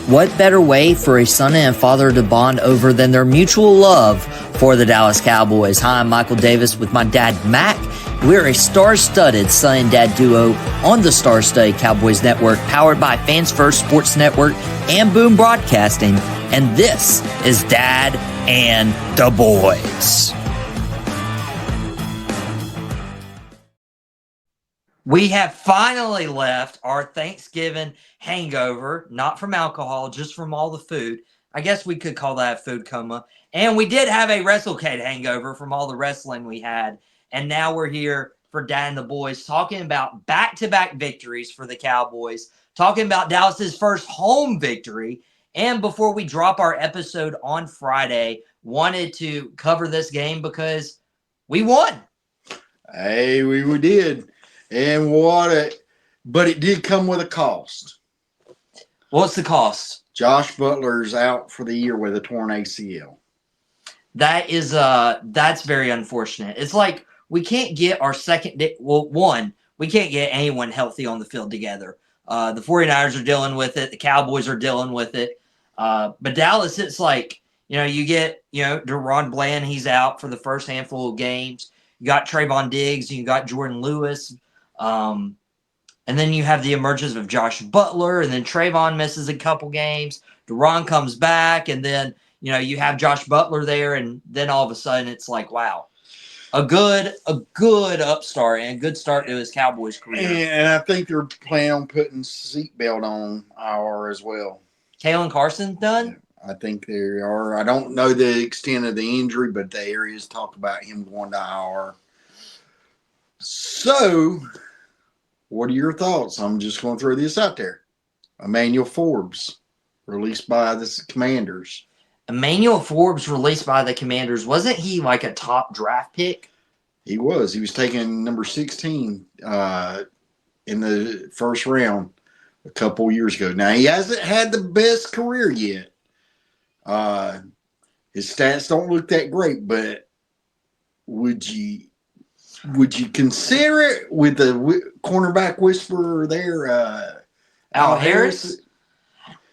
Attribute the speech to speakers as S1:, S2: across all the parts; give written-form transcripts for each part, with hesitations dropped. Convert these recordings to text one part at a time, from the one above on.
S1: What better way for a son and father to bond over than their mutual love for the Dallas Cowboys? Hi, I'm Michael Davis with my dad, Mack. We're a star-studded son and dad duo on the star-studded Cowboys Network, powered by Fans First Sports Network and Boom Broadcasting. And this is Dad and the Boys. We have finally left our Thanksgiving hangover, not from alcohol, just from all the food. I guess we could call that a food coma. And we did have a WrestleCade hangover from all the wrestling we had. And now we're here for Dad and the Boys, talking about back-to-back victories for the Cowboys, talking about Dallas's first home victory. And before we drop our episode on Friday, wanted to cover this game because we won.
S2: Hey, we did. And but it did come with a cost.
S1: What's the cost?
S2: Josh Butler's out for the year with a torn ACL.
S1: That is that's very unfortunate. It's like we can't get our second we can't get anyone healthy on the field together. The 49ers are dealing with it, the Cowboys are dealing with it. But Dallas, it's like, you get, DeRon Bland, he's out for the first handful of games. You got Trayvon Diggs, you got Jordan Lewis. And then you have the emergence of Josh Butler, and then Trayvon misses a couple games. DeRon comes back, and then, you have Josh Butler there, and then all of a sudden it's like, wow, a good upstart and a good start to his Cowboys career.
S2: And I think they're planning on putting seatbelt on IR as well.
S1: Kalen Carson done?
S2: I think they are. I don't know the extent of the injury, but the areas talk about him going to IR. So, what are your thoughts? I'm just going to throw this out there. Emmanuel Forbes, released by the Commanders.
S1: Emmanuel Forbes released by the Commanders. Wasn't he like a top draft pick?
S2: He was. He was taken number 16 in the first round a couple years ago. Now, he hasn't had the best career yet. His stats don't look that great, but would you consider it with the cornerback whisperer there,
S1: Al Harris?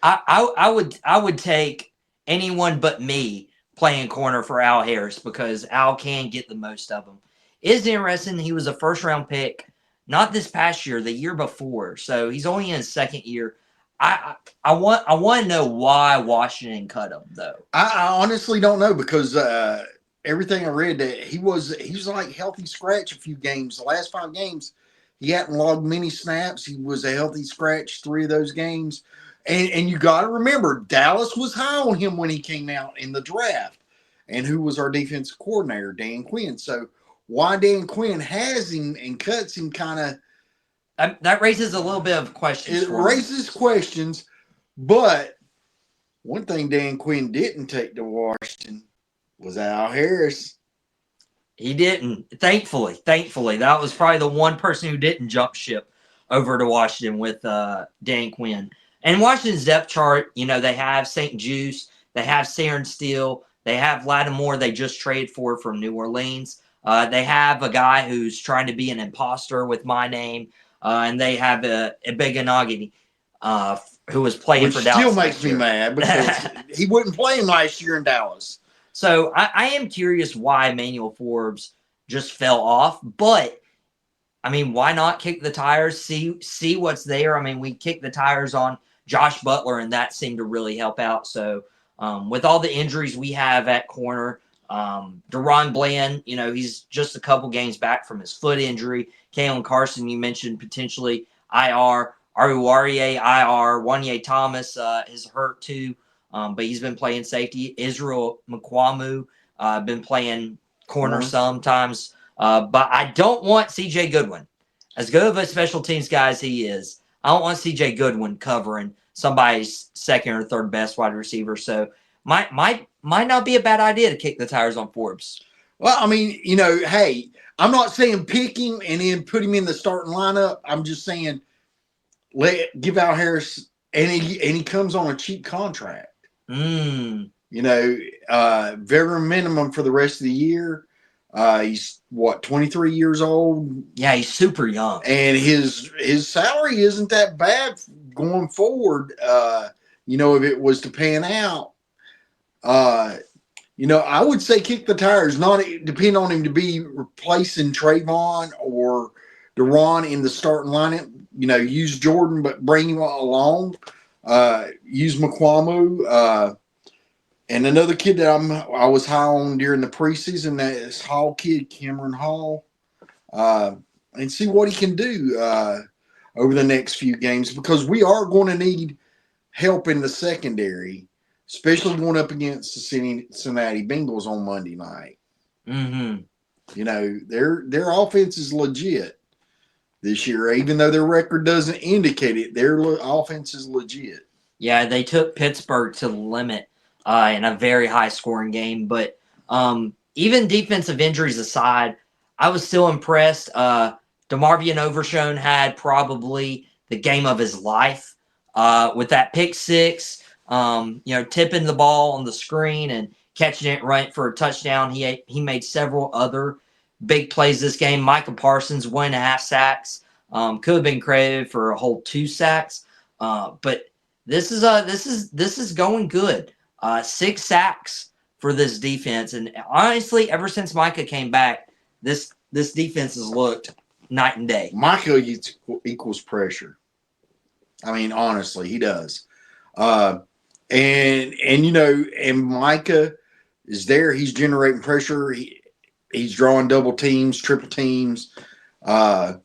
S1: I would take anyone but me playing corner for Al Harris because Al can get the most of them. It's interesting. He was a first-round pick, not this past year, the year before. So he's only in his second year. I want to know why Washington cut him, though.
S2: I honestly don't know because everything I read that he was like healthy scratch a few games. The last 5 games, he hadn't logged many snaps. He was a healthy scratch 3 of those games. And you got to remember, Dallas was high on him when he came out in the draft. And who was our defensive coordinator? Dan Quinn. So why Dan Quinn has him and cuts him kind of.
S1: That raises a little bit of questions.
S2: It raises questions, but one thing Dan Quinn didn't take to Washington was Al Harris.
S1: He didn't. Thankfully. That was probably the one person who didn't jump ship over to Washington with Dan Quinn. And Washington's depth chart, they have St. Juice, they have Saren Steele, they have Lattimore they just traded for from New Orleans. They have a guy who's trying to be an imposter with my name. And they have Ebeganagi, who was playing for Dallas.
S2: Still makes me mad because he wasn't playing last year in Dallas.
S1: So I am curious why Emmanuel Forbes just fell off. But, why not kick the tires, see what's there? We kicked the tires on Josh Butler, and that seemed to really help out. So with all the injuries we have at corner, DeRon Bland, he's just a couple games back from his foot injury. Kalen Carson, you mentioned potentially IR. Aruarie, IR. Wanye Thomas is hurt too, but he's been playing safety. Israel Mukwamu been playing corner sometimes. But I don't want C.J. Goodwin. As good of a special teams guy as he is, I don't want C.J. Goodwin covering somebody's second or third best wide receiver. So might not be a bad idea to kick the tires on Forbes.
S2: Well, hey, I'm not saying pick him and then put him in the starting lineup. I'm just saying give Al Harris, and he comes on a cheap contract. Very minimum for the rest of the year. He's 23 years old.
S1: Yeah, he's super young,
S2: and his salary isn't that bad going forward. if it was to pan out, uh, I would say kick the tires, not depend on him to be replacing Trayvon or Deron in the starting lineup. Use Jordan, but bring him along. Use McQuamu. And another kid that I was high on during the preseason, that is Hall kid, Cameron Hall. And see what he can do over the next few games, because we are going to need help in the secondary, especially going up against the Cincinnati Bengals on Monday night.
S1: Mm-hmm.
S2: Their offense is legit this year, even though their record doesn't indicate it. Their offense is legit.
S1: Yeah, they took Pittsburgh to the limit in a very high scoring game. But even defensive injuries aside, I was still impressed. DeMarvion Overshone had probably the game of his life with that pick six, tipping the ball on the screen and catching it right for a touchdown. He made several other big plays this game. Micah Parsons, 1.5 sacks. Could have been credited for a whole 2 sacks. But this is going good. 6 sacks for this defense, and honestly, ever since Micah came back, this defense has looked night and day.
S2: Micah equals pressure. I mean, honestly, he does. And Micah is there. He's generating pressure. He's drawing double teams, triple teams. And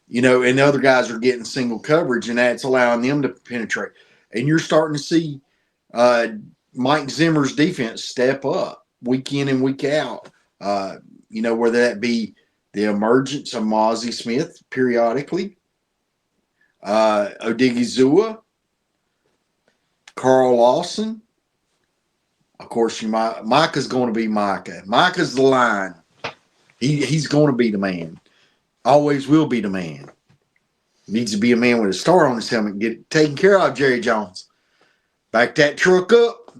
S2: the other guys are getting single coverage, and that's allowing them to penetrate. And you're starting to see Mike Zimmer's defense step up week in and week out. Whether that be the emergence of Mozzie Smith periodically, Odigizua, Carl Lawson. Of course, Micah's going to be Micah. Micah's the line. He's going to be the man. Always will be the man. Needs to be a man with a star on his helmet and get taken care of, Jerry Jones. Back that truck up.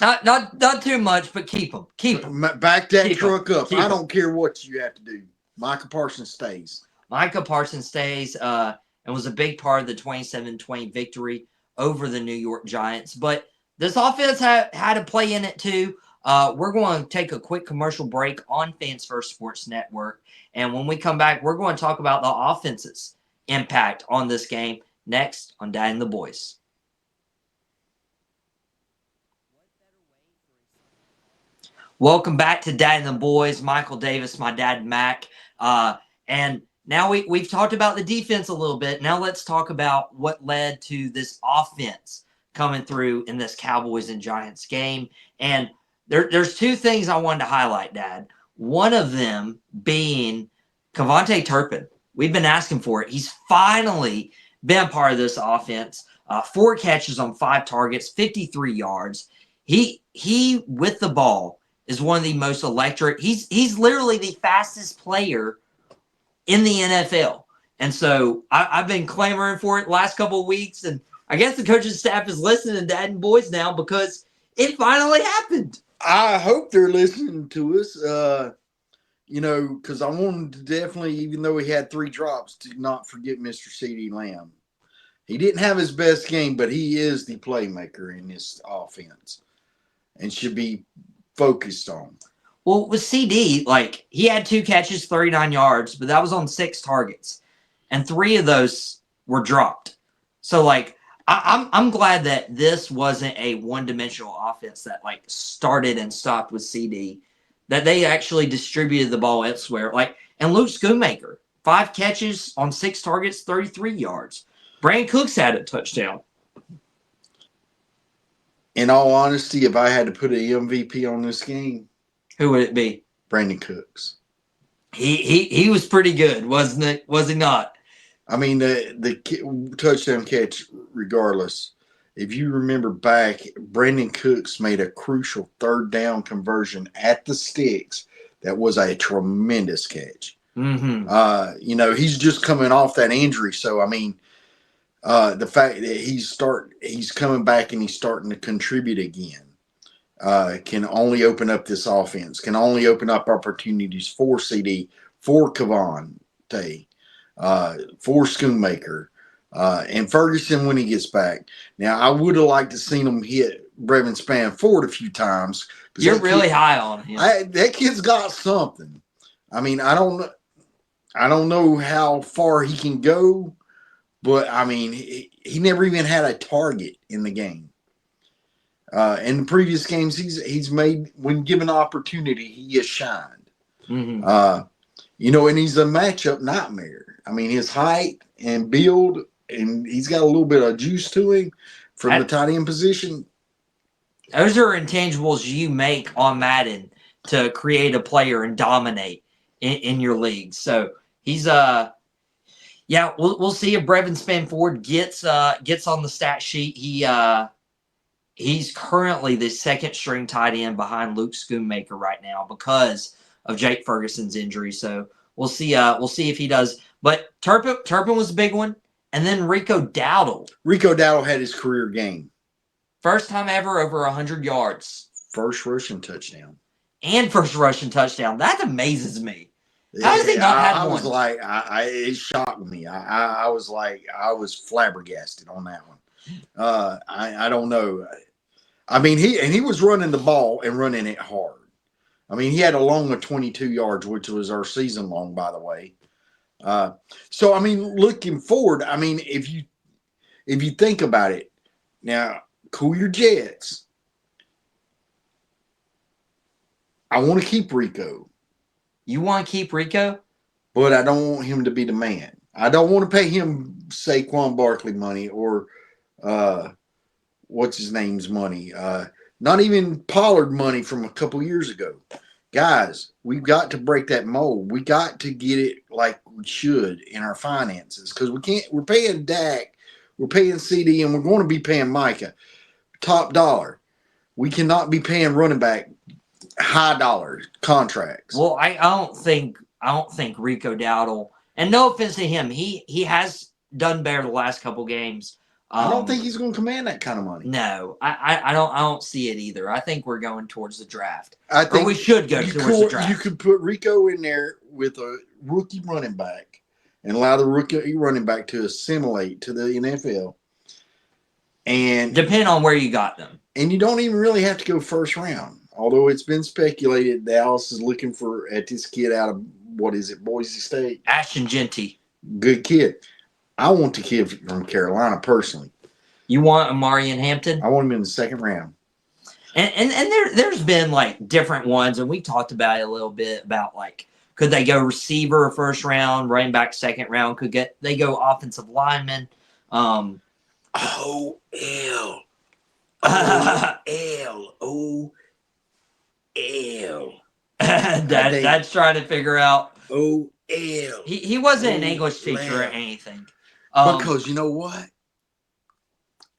S1: Not too much, but keep him.
S2: Back that truck up. I don't care what you have to do. Micah Parsons stays.
S1: Micah Parsons stays and was a big part of the 27-20 victory over the New York Giants. But this offense had a play in it too. We're going to take a quick commercial break on Fans First Sports Network. And when we come back, we're going to talk about the offense's impact on this game next on Dad and the Boys. Welcome back to Dad and the Boys. Michael Davis, my dad, Mack. And now we've talked about the defense a little bit. Now let's talk about what led to this offense coming through in this Cowboys and Giants game. And there's 2 things I wanted to highlight, Dad. One of them being Kevontae Turpin. We've been asking for it. He's finally been a part of this offense. 4 catches on 5 targets, 53 yards. He with the ball is one of the most electric. He's literally the fastest player in the NFL. And so I've been clamoring for it the last couple of weeks. And I guess the coaching staff is listening to Dad and Boys now because it finally happened.
S2: I hope they're listening to us, because I wanted to definitely, even though he had 3 drops, to not forget Mr. CeeDee Lamb. He didn't have his best game, but he is the playmaker in this offense and should be focused on.
S1: Well, with CD, he had 2 catches, 39 yards, but that was on 6 targets, and 3 of those were dropped. So, I'm glad that this wasn't a one-dimensional offense that started and stopped with CD, that they actually distributed the ball elsewhere. And Luke Schoonmaker, 5 catches on 6 targets, 33 yards. Brandin Cooks had a touchdown.
S2: In all honesty, if I had to put an MVP on this game,
S1: who would it be?
S2: Brandin Cooks.
S1: He was pretty good, wasn't it? Was he not?
S2: I mean, the touchdown catch, regardless. If you remember back, Brandin Cooks made a crucial 3rd down conversion at the sticks. That was a tremendous catch.
S1: Mm-hmm.
S2: He's just coming off that injury. So, I mean, the fact that he's coming back and he's starting to contribute again can only open up this offense, can only open up opportunities for CD, for Kevontae, for Schoonmaker, And Ferguson when he gets back. Now, I would have liked to seen him hit Brevin Spanford a few times.
S1: You're really high on him.
S2: That kid's got something. I mean, I don't know how far he can go, but I mean, he never even had a target in the game. In the previous games, he's made when given opportunity, he has shined.
S1: Mm-hmm.
S2: And he's a matchup nightmare. I mean, his height and build, and he's got a little bit of juice to him from the tight end position.
S1: Those are intangibles you make on Madden to create a player and dominate in your league. So he's we'll see if Brevin Spanford gets on the stat sheet. He's currently the second string tight end behind Luke Schoonmaker right now because of Jake Ferguson's injury. So we'll see if he does. But Turpin was a big one, and then Rico Dowdle.
S2: Rico Dowdle had his career game.
S1: First time ever over 100 yards.
S2: First rushing touchdown.
S1: And first rushing touchdown. That amazes me. How does he not have one?
S2: I was like, it shocked me. I was like, I was flabbergasted on that one. I don't know. I mean, he was running the ball and running it hard. I mean, he had a long of 22 yards, which was our season long, by the way. So I mean, looking forward, I mean, if you think about it, now cool your jets. I want to keep Rico.
S1: You want to keep Rico?
S2: But I don't want him to be the man. I don't want to pay him Saquon Barkley money or what's his name's money. Not even Pollard money from a couple years ago. Guys, we've got to break that mold. We got to get it like we should in our finances because we're paying Dak, we're paying CD, and we're going to be paying Micah top dollar. We cannot be paying running back high dollar contracts.
S1: Well, I don't think Rico Dowdle, and no offense to him, he has done better the last couple games.
S2: I don't think he's going to command that kind of money.
S1: No, I don't see it either. I think we're going towards the draft.
S2: I think
S1: we should go towards the draft.
S2: You could put Rico in there with a rookie running back and allow the rookie running back to assimilate to the NFL. And
S1: depend on where you got them.
S2: And you don't even really have to go first round. Although it's been speculated Dallas is looking at this kid out of, Boise State?
S1: Ashton Genty.
S2: Good kid. I want the kid from Carolina personally.
S1: You want Amarian Hampton?
S2: I want him in the second round.
S1: And there's been like different ones, and we talked about it a little bit about like could they go receiver first round, running back second round? They go offensive lineman? That's trying to figure out. He wasn't an English teacher or anything.
S2: Because you know what?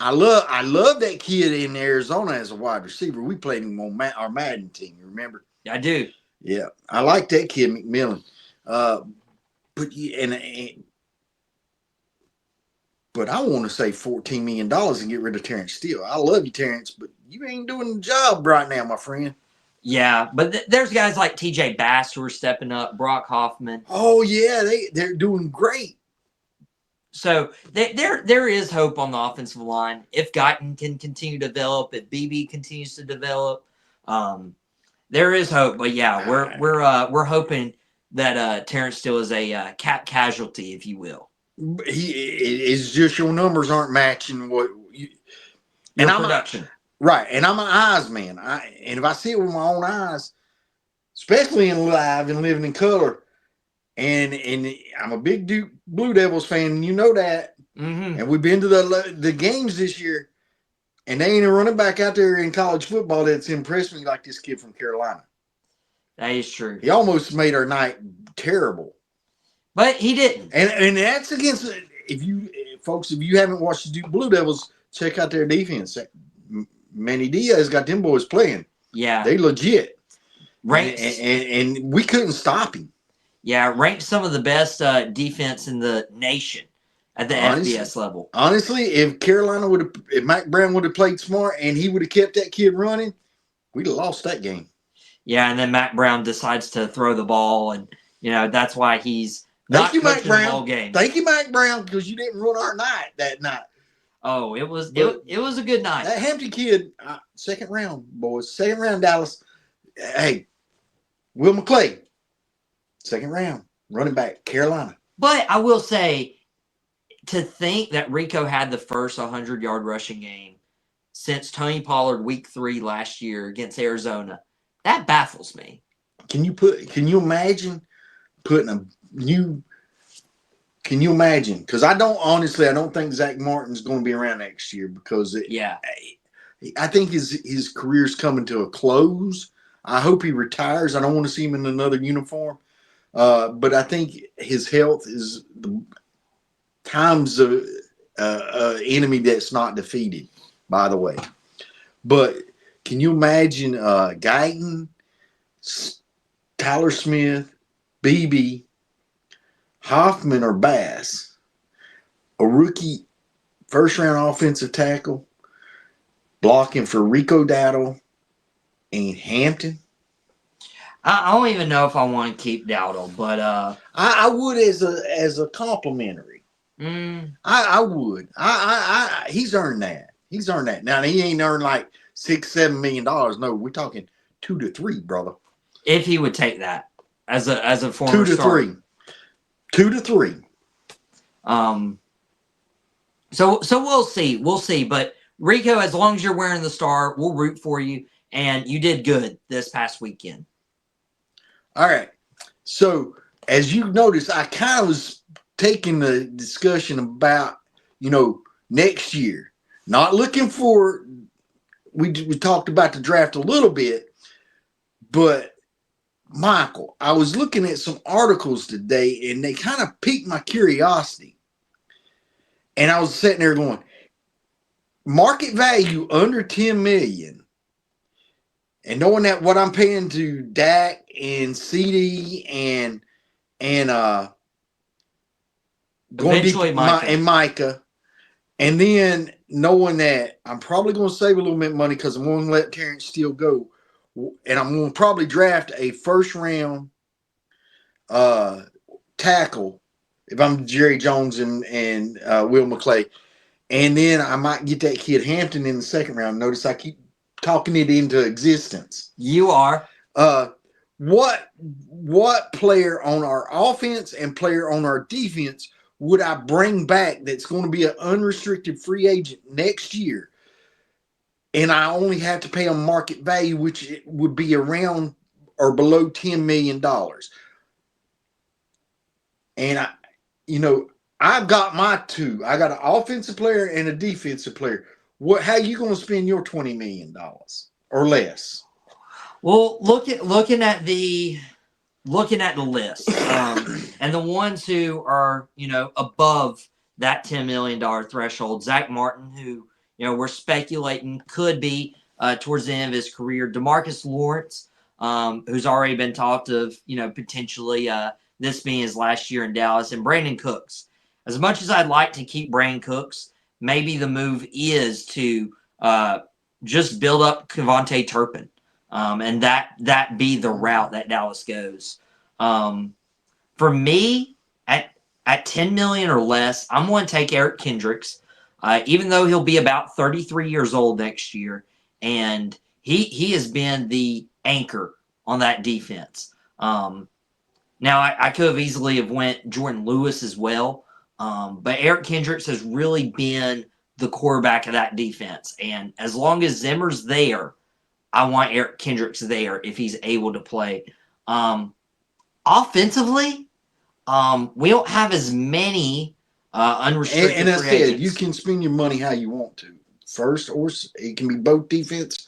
S2: I love that kid in Arizona as a wide receiver. We played him on our Madden team. You remember?
S1: I do.
S2: Yeah, I like that kid McMillan. But I want to say $14 million and get rid of Terrence Steele. I love you, Terrence, but you ain't doing the job right now, my friend.
S1: Yeah, but there's guys like T.J. Bass who are stepping up, Brock Hoffman.
S2: Oh yeah, they're doing great.
S1: So there is hope on the offensive line if Guyton can continue to develop, if BB continues to develop. There is hope, but yeah, we're hoping that Terrence Steele is a cap casualty, if you will.
S2: It's just your numbers aren't matching what you
S1: and production.
S2: Right, and I'm an eyes man. And if I see it with my own eyes, especially in live and living in color, and I'm a big Duke Blue Devils fan, and you know that.
S1: Mm-hmm.
S2: And we've been to the games this year, and they ain't a running back out there in college football that's impressed me like this kid from Carolina.
S1: That is true.
S2: He almost made our night terrible.
S1: But he didn't.
S2: And that's against if you haven't watched the Duke Blue Devils, check out their defense. Manny Diaz got them boys playing.
S1: Yeah.
S2: They legit.
S1: Ranked,
S2: and we couldn't stop him.
S1: Yeah, ranked some of the best defense in the nation at the FBS level.
S2: Honestly, if Mack Brown would have played smart and he would have kept that kid running, we'd have lost that game.
S1: Yeah, and then Mack Brown decides to throw the ball, and that's why he's
S2: Thank
S1: not
S2: you, Mack
S1: coaching them all
S2: Brown.
S1: game.
S2: Thank you, Mack Brown, because you didn't ruin our night that night.
S1: Oh, it was
S2: But
S1: it was a good night.
S2: that Hampton kid, second round, boys. Second round, Dallas. Hey, Will McClay, second round, running back, Carolina.
S1: But I will say, to think that Rico had the first 100-yard rushing game since Tony Pollard week 3 last year against Arizona, that baffles me.
S2: Can you imagine putting a new? Can you imagine? Because I don't think Zack Martin's going to be around next year because I think his career's coming to a close. I hope he retires. I don't want to see him in another uniform. But I think his health is the times enemy that's not defeated, by the way. But can you imagine Guyton, Tyler Smith, BB, Hoffman, or Bass, a rookie first-round offensive tackle, blocking for Rico Dowdle and Hampton?
S1: I don't even know if I want to keep Dowdle, but
S2: I would as a complimentary. I would. He's earned that. He's earned that. Now he ain't earned like $6-7 million. No, we're talking 2 to 3, brother.
S1: if he would take that as a former
S2: 2 to
S1: star.
S2: 3. 2 to 3.
S1: So we'll see. We'll see. But Rico, as long as you're wearing the star, we'll root for you. And you did good this past weekend.
S2: All right. So as you noticed, I kind of was taking the discussion about, next year. Not looking for, we talked about the draft a little bit, but Michael, I was looking at some articles today and they kind of piqued my curiosity. And I was sitting there going, market value under 10 million. And knowing that what I'm paying to Dak and CD and
S1: Eventually Micah.
S2: and Micah, and then knowing that I'm probably going to save a little bit of money because I'm going to let Terrence Steele go, and I'm going to probably draft a first round tackle if I'm Jerry Jones and Will McClay, and then I might get that kid Hampton in the second round. Notice I keep talking it into existence.
S1: You are.
S2: What player on our offense and player on our defense would I bring back that's going to be an unrestricted free agent next year? And I only have to pay a market value, which would be around or below $10 million. And I've got my two. I got an offensive player and a defensive player. How are you going to spend your $20 million or less?
S1: Well, looking at the list, and the ones who are above that $10 million threshold, Zack Martin, who we're speculating could be towards the end of his career, DeMarcus Lawrence, who's already been talked of, potentially this being his last year in Dallas, and Brandin Cooks. As much as I'd like to keep Brandin Cooks, maybe the move is to just build up Kevontae Turpin. And that be the route that Dallas goes. For me, at 10 million or less, I'm going to take Eric Kendricks, even though he'll be about 33 years old next year, and he has been the anchor on that defense. Now I could have easily have went Jordan Lewis as well, but Eric Kendricks has really been the quarterback of that defense, and as long as Zimmer's there, I want Eric Kendricks there if he's able to play. Offensively, we don't have as many unrestricted
S2: and I
S1: free
S2: said
S1: agents.
S2: you can spend your money how you want to. First, or it can be both defense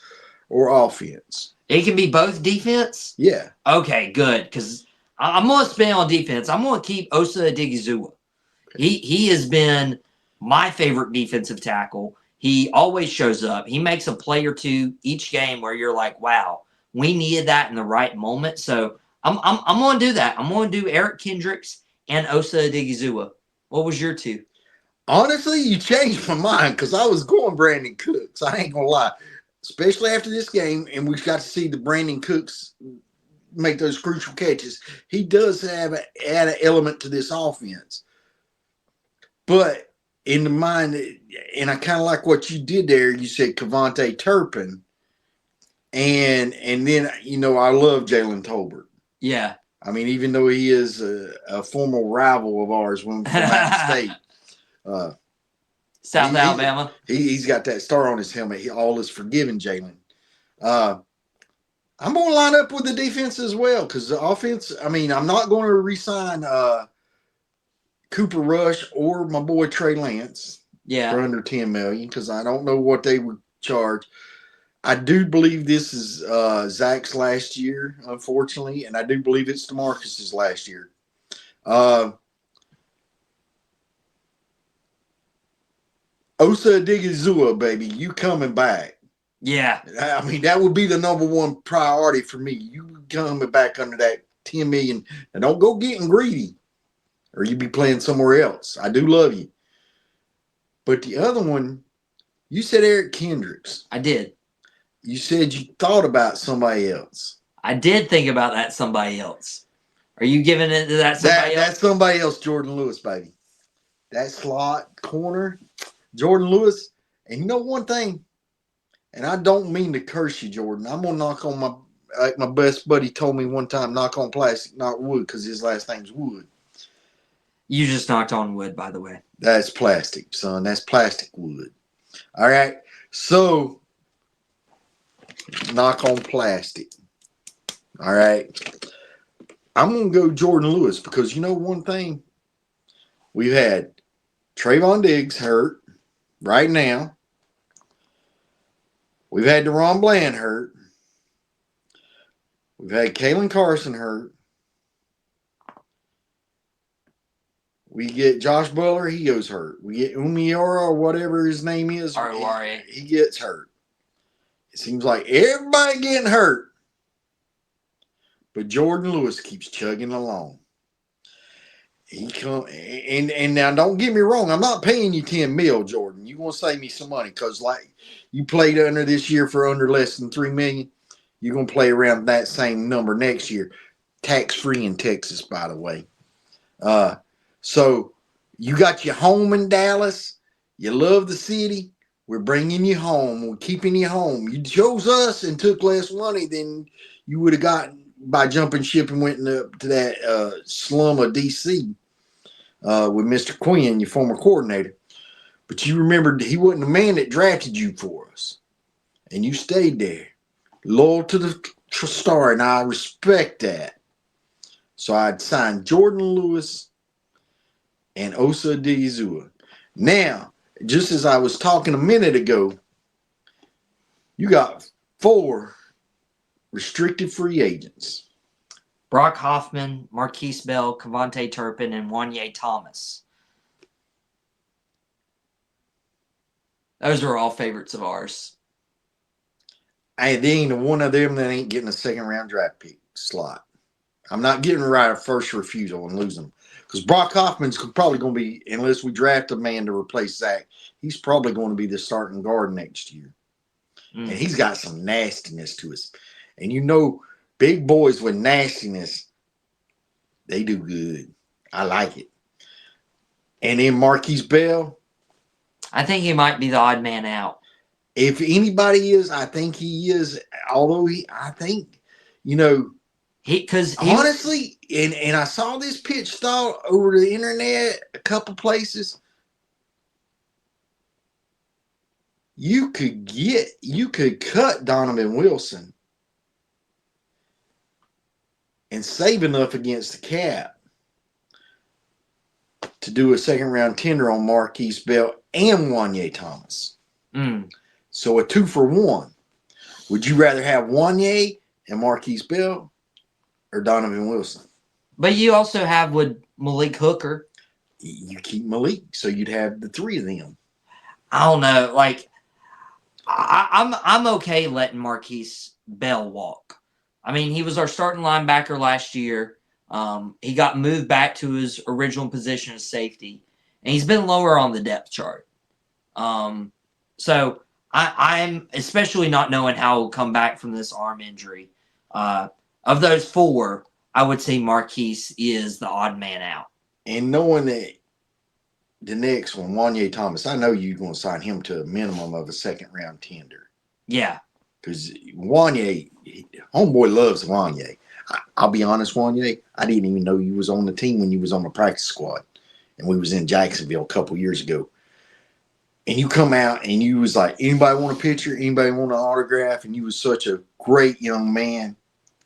S2: or offense.
S1: It can be both defense?
S2: Yeah.
S1: Okay, good. Because I'm going to spend on defense. I'm going to keep Osa Odigizua. He has been my favorite defensive tackle. He always shows up. He makes a play or two each game where you're like, wow, we needed that in the right moment. So I'm going to do that. I'm going to do Eric Kendricks and Osa Odigizua. What was your two?
S2: Honestly, you changed my mind because I was going Brandin Cooks. I ain't going to lie. Especially after this game, and we got to see the Brandin Cooks, make those crucial catches. He does add an element to this offense. But in the mind, and I kind of like what you did there. You said Cavante Turpin, and then I love Jalen Tolbert.
S1: Yeah.
S2: I mean, even though he is a former rival of ours from App State,
S1: South Alabama.
S2: He's got that star on his helmet. All is forgiven, Jalen. I'm going to line up with the defense as well because the offense. I mean, I'm not going to re-sign Cooper Rush or my boy Trey Lance for under $10 million because I don't know what they would charge. I do believe this is Zack's last year, unfortunately, and I do believe it's DeMarcus's last year. Osa Odigizua, baby, you coming back.
S1: Yeah.
S2: I mean, that would be the number one priority for me. You coming back under that $10 million. And don't go getting greedy or you be playing somewhere else. I do love you. But the other one, you said Eric Kendricks.
S1: I did.
S2: You said you thought about somebody else.
S1: I did think about that somebody else. Are you giving it to that somebody else?
S2: That's somebody else, Jordan Lewis, baby. That slot corner, Jordan Lewis. And you know one thing, and I don't mean to curse you, Jordan. I'm going to knock on like my best buddy told me one time, knock on plastic, not wood, because his last name's Wood.
S1: You just knocked on wood, by the way.
S2: That's plastic, son. That's plastic wood. All right. So, knock on plastic. All right. I'm going to go Jordan Lewis because you know one thing? We've had Trayvon Diggs hurt right now. We've had DeRon Bland hurt. We've had Kalen Carson hurt. We get Josh Butler, he goes hurt. We get Umiora or whatever his name is. He gets hurt. It seems like everybody getting hurt. But Jordan Lewis keeps chugging along. He come and now don't get me wrong, I'm not paying you $10 million, Jordan. You want to save me some money because like you played under this year for under less than $3 million. You're gonna play around that same number next year, tax free in Texas, by the way. So you got your home in Dallas. You love the city. We're bringing you home. We're keeping you home. You chose us and took less money than you would have gotten by jumping ship and went up to that slum of D.C. With Mr. Quinn, your former coordinator. But you remembered he wasn't the man that drafted you for us. And you stayed there. Loyal to the star, and I respect that. So I'd sign Jordan Lewis and Osa Odigizua. Now, just as I was talking a minute ago, you got 4 restricted free agents.
S1: Brock Hoffman, Marquise Bell, Cavante Turpin, and Wanye Thomas. Those are all favorites of ours.
S2: There ain't one of them that ain't getting a second-round draft pick slot. I'm not getting right of first refusal and losing them. Because Brock Hoffman's probably going to be, unless we draft a man to replace Zack, he's probably going to be the starting guard next year. And he's got some nastiness to us. And you know, big boys with nastiness, they do good. I like it. And then Marquise Bell.
S1: I think he might be the odd man out.
S2: If anybody is, I think he is. Although I think, honestly, and I saw this pitch thought over the internet a couple places. You could cut Donovan Wilson and save enough against the cap to do a second round tender on Marquise Bell and Wanye Thomas. So a 2-for-1. Would you rather have Wanye and Marquise Bell or Donovan Wilson?
S1: But you also have with Malik Hooker.
S2: You keep Malik, so you'd have the 3 of them.
S1: I don't know. Like, I'm okay letting Marquise Bell walk. I mean, he was our starting linebacker last year. He got moved back to his original position as safety, and he's been lower on the depth chart. So I'm especially not knowing how he'll come back from this arm injury. Of those four, I would say Marquise is the odd man out.
S2: And knowing that the next one, Wanye Thomas, I know you're going to sign him to a minimum of a second round tender.
S1: Yeah.
S2: Because Wanye, homeboy loves Wanye. I'll be honest, Wanye, I didn't even know you was on the team when you was on the practice squad. And we was in Jacksonville a couple years ago. And you come out and you was like, anybody want a picture? Anybody want an autograph? And you was such a great young man.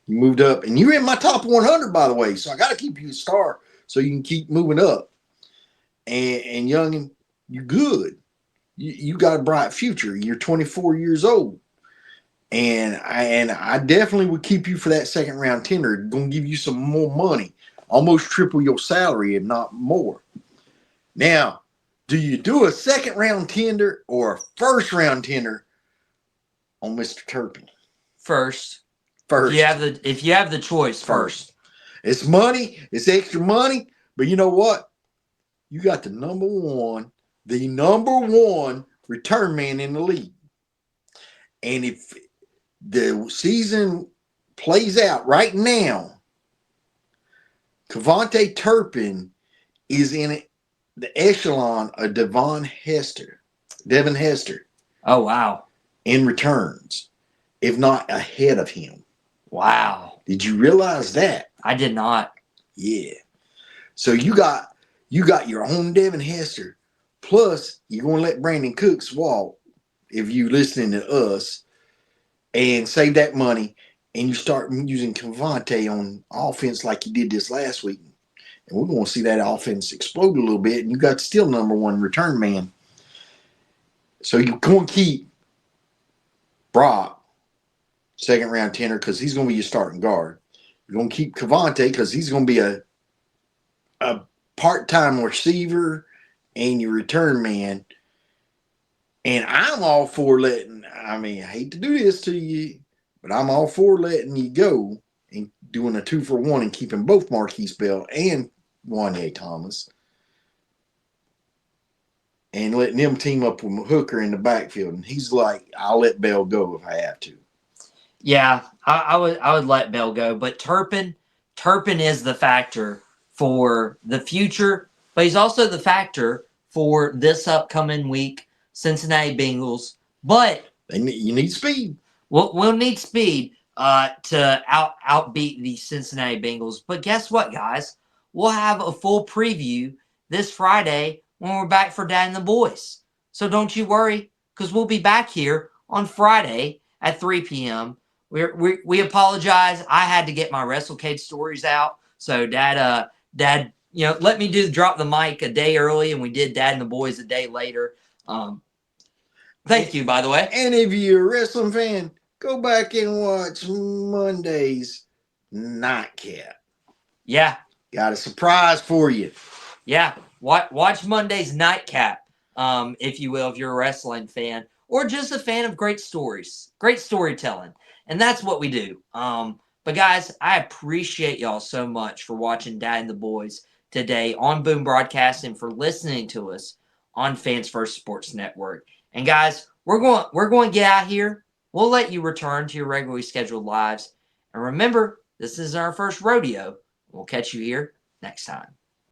S2: You moved up. And you're in my top 100, by the way. So I got to keep you a star so you can keep moving up. And youngin, you good. You got a bright future. You're 24 years old. And I definitely would keep you for that second round tender. Gonna give you some more money, almost triple your salary, if not more. Now, do you do a second round tender or a first round tender on Mr. Turpin?
S1: First.
S2: First.
S1: If you have the choice, first.
S2: It's money, it's extra money, but you know what? You got the number one return man in the league. And if the season plays out right now, Kevontae Turpin is in the echelon of Devin Hester.
S1: Oh, wow.
S2: In returns, if not ahead of him.
S1: Wow.
S2: Did you realize that?
S1: I did not.
S2: Yeah. So you got your own Devin Hester, plus you're going to let Brandin Cooks walk if you listening to us and save that money, and you start using Kevontae on offense like you did this last week. And we're going to see that offense explode a little bit, and you got still number one return man. So you're going to keep Brock, second round tender, because he's going to be your starting guard. You're going to keep Kevontae because he's going to be a part-time receiver and your return man. And I'm all for I hate to do this to you, but I'm all for letting you go and doing a 2-for-1 and keeping both Marquise Bell and Wanye Thomas and letting them team up with Hooker in the backfield. And he's like, I'll let Bell go if I have to.
S1: Yeah, I would let Bell go, but Turpin is the factor for the future, but he's also the factor for this upcoming week, Cincinnati Bengals. But
S2: you need speed.
S1: We'll need speed to outbeat the Cincinnati Bengals. But guess what, guys? We'll have a full preview this Friday when we're back for Dad and the Boys. So don't you worry, because we'll be back here on Friday at 3 p.m. We apologize. I had to get my WrestleCade stories out. So Dad, let me drop the mic a day early, and we did Dad and the Boys a day later. Thank you, by the way.
S2: And if you're a wrestling fan, go back and watch Monday's Nightcap.
S1: Yeah.
S2: Got a surprise for you.
S1: Yeah. Watch Monday's Nightcap, if you will, if you're a wrestling fan or just a fan of great stories, great storytelling. And that's what we do. But guys, I appreciate y'all so much for watching Dad and the Boys today on Boom Broadcast and for listening to us on Fans First Sports Network. And guys, we're going to get out here. We'll let you return to your regularly scheduled lives. And remember, this is our first rodeo. We'll catch you here next time.